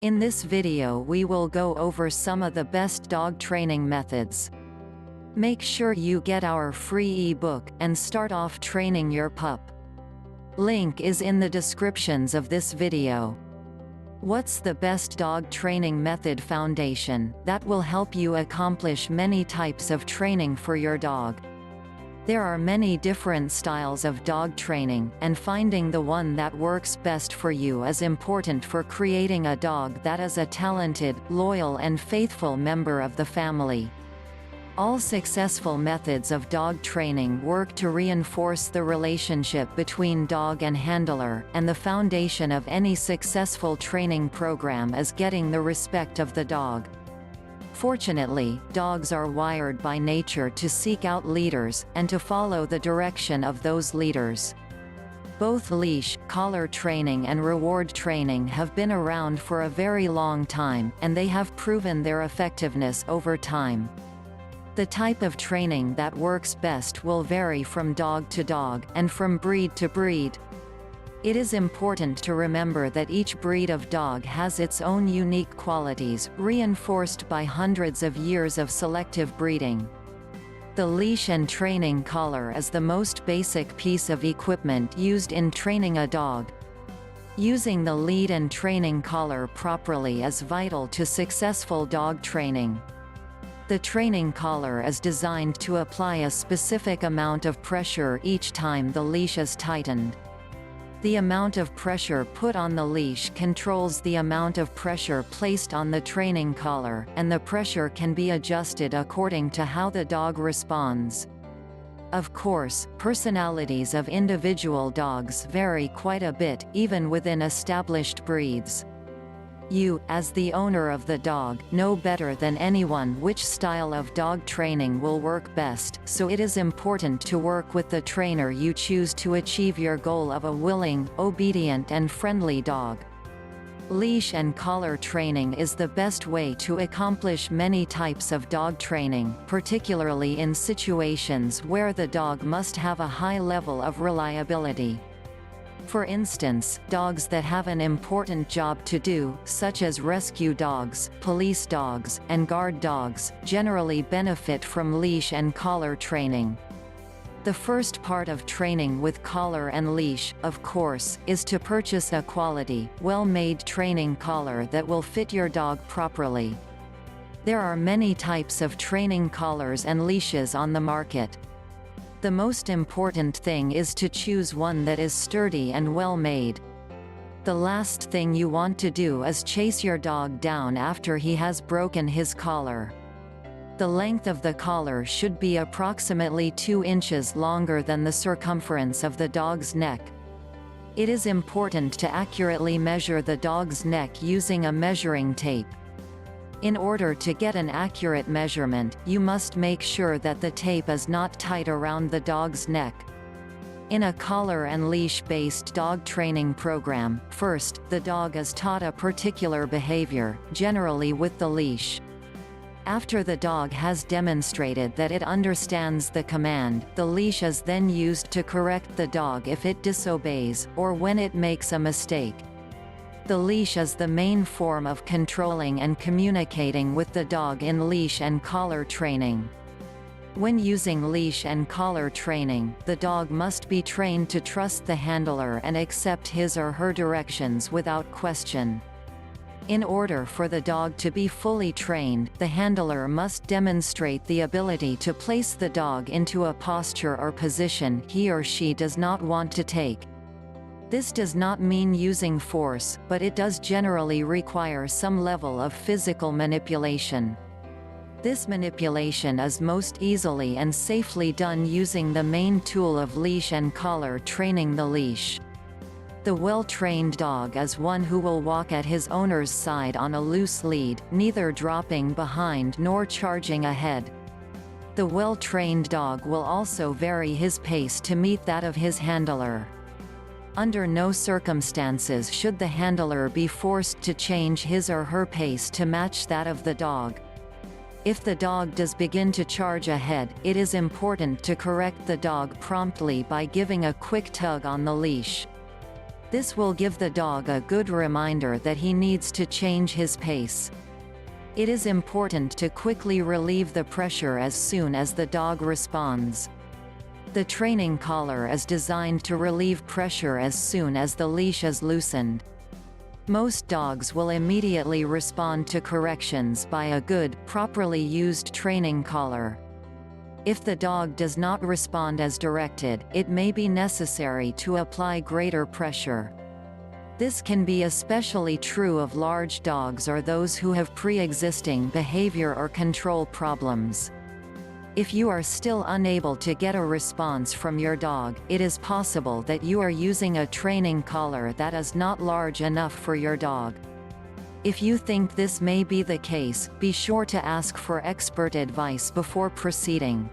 In this video we will go over some of the best dog training methods. Make sure you get our free ebook and start off training your pup. Link is in the descriptions of this video. What's the best dog training method foundation that will help you accomplish many types of training for your dog? There are many different styles of dog training, and finding the one that works best for you is important for creating a dog that is a talented, loyal and faithful member of the family. All successful methods of dog training work to reinforce the relationship between dog and handler, and the foundation of any successful training program is getting the respect of the dog. Fortunately, dogs are wired by nature to seek out leaders, and to follow the direction of those leaders. Both leash, collar training and reward training have been around for a very long time, and they have proven their effectiveness over time. The type of training that works best will vary from dog to dog, and from breed to breed. It is important to remember that each breed of dog has its own unique qualities, reinforced by hundreds of years of selective breeding. The leash and training collar is the most basic piece of equipment used in training a dog. Using the lead and training collar properly is vital to successful dog training. The training collar is designed to apply a specific amount of pressure each time the leash is tightened. The amount of pressure put on the leash controls the amount of pressure placed on the training collar, and the pressure can be adjusted according to how the dog responds. Of course, personalities of individual dogs vary quite a bit, even within established breeds. You, as the owner of the dog, know better than anyone which style of dog training will work best, so it is important to work with the trainer you choose to achieve your goal of a willing, obedient and friendly dog. Leash and collar training is the best way to accomplish many types of dog training, particularly in situations where the dog must have a high level of reliability. For instance, dogs that have an important job to do, such as rescue dogs, police dogs, and guard dogs, generally benefit from leash and collar training. The first part of training with collar and leash, of course, is to purchase a quality, well-made training collar that will fit your dog properly. There are many types of training collars and leashes on the market. The most important thing is to choose one that is sturdy and well made. The last thing you want to do is chase your dog down after he has broken his collar. The length of the collar should be approximately 2 inches longer than the circumference of the dog's neck. It is important to accurately measure the dog's neck using a measuring tape. In order to get an accurate measurement, you must make sure that the tape is not tight around the dog's neck. In a collar and leash-based dog training program, first, the dog is taught a particular behavior, generally with the leash. After the dog has demonstrated that it understands the command, the leash is then used to correct the dog if it disobeys, or when it makes a mistake. The leash is the main form of controlling and communicating with the dog in leash and collar training. When using leash and collar training, the dog must be trained to trust the handler and accept his or her directions without question. In order for the dog to be fully trained, the handler must demonstrate the ability to place the dog into a posture or position he or she does not want to take. This does not mean using force, but it does generally require some level of physical manipulation. This manipulation is most easily and safely done using the main tool of leash and collar training, the leash. The well-trained dog is one who will walk at his owner's side on a loose lead, neither dropping behind nor charging ahead. The well-trained dog will also vary his pace to meet that of his handler. Under no circumstances should the handler be forced to change his or her pace to match that of the dog. If the dog does begin to charge ahead, it is important to correct the dog promptly by giving a quick tug on the leash. This will give the dog a good reminder that he needs to change his pace. It is important to quickly relieve the pressure as soon as the dog responds. The training collar is designed to relieve pressure as soon as the leash is loosened. Most dogs will immediately respond to corrections by a good, properly used training collar. If the dog does not respond as directed, it may be necessary to apply greater pressure. This can be especially true of large dogs or those who have pre-existing behavior or control problems. If you are still unable to get a response from your dog, it is possible that you are using a training collar that is not large enough for your dog. If you think this may be the case, be sure to ask for expert advice before proceeding.